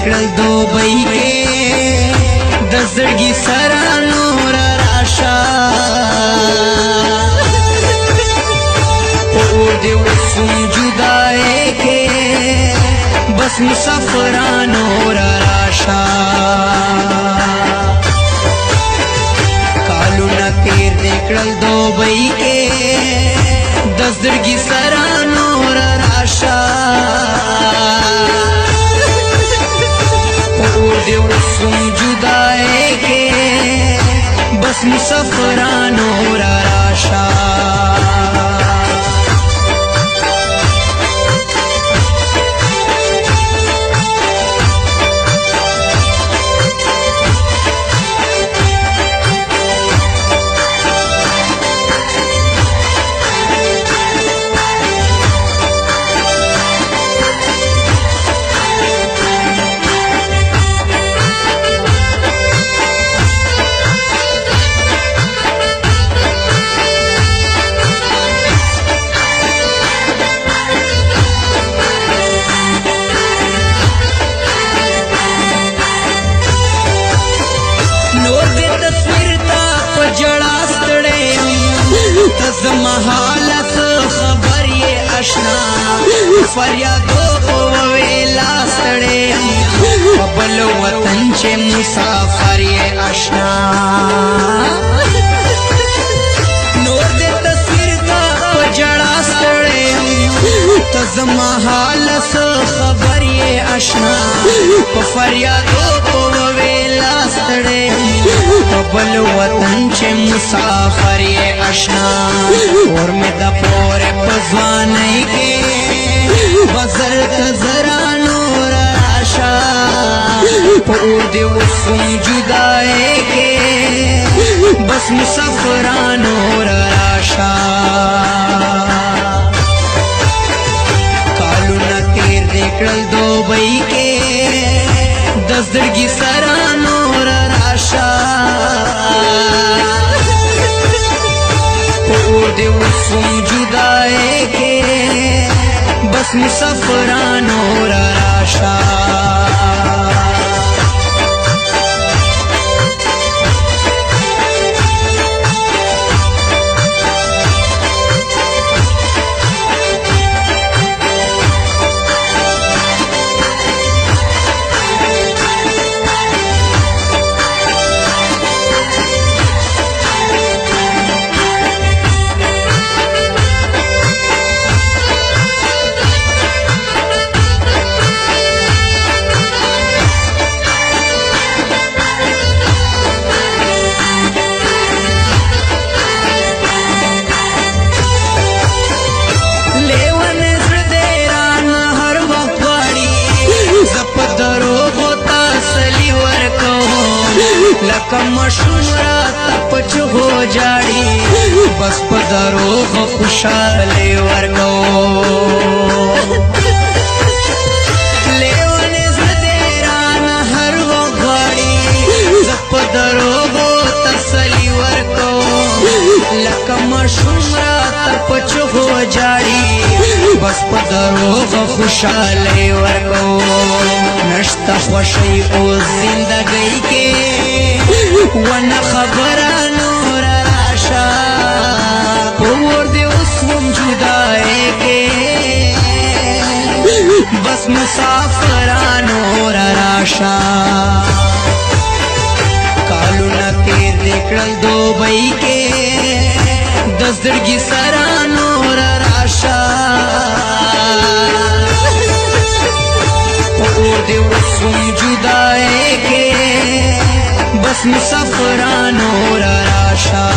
کړل دوبۍ کې د زړګي سره نور راشه اور دې وسوم جدای کې بس مسافران نور راشه کالونه تیر دې کړل دوبۍ کې د زړګي سره نور راشه اور دې وسوم جدای کې بس مسافران نور راشه زما حالت خبر یہ اشنا فریادو ویلا ستړې بل وطن چې مسافر یہ اشنا نور دې تصویر تا جړا ستړې زما حالت خبر یہ اشنا فریادو ویلا ستړې بل وطن چې مسافر یہ اشنا اور میں دا پورے پزوانی کے بزر تزرا نور راشا پور دے وسوم جدائے کے بس مسافران نور راشا کالونا تیر دے کړل دوبۍ کے د زړګي سره نور راشا اور دے وسوم جدائے کے بس مسافران نور راشا لکه مشوم راته پچ هو جاړي بس په دروغ خوشاله ورکو لیونې زړه رانه هر وغواړي زه په دروغ تسلي ورکو لکه مشوم راته پچ هو جاړي بس په دروغ خوشاله ورکو نشته خوشي او زندګۍ کې ونه خبره نور راشا اور دې وسوم جدای کې بس مسافران نور راشا کالونا تیر دې کړل دوبۍ کې د زړګي سره نور راشا اور دې وسوم جدای کې بس مسافران نور راشا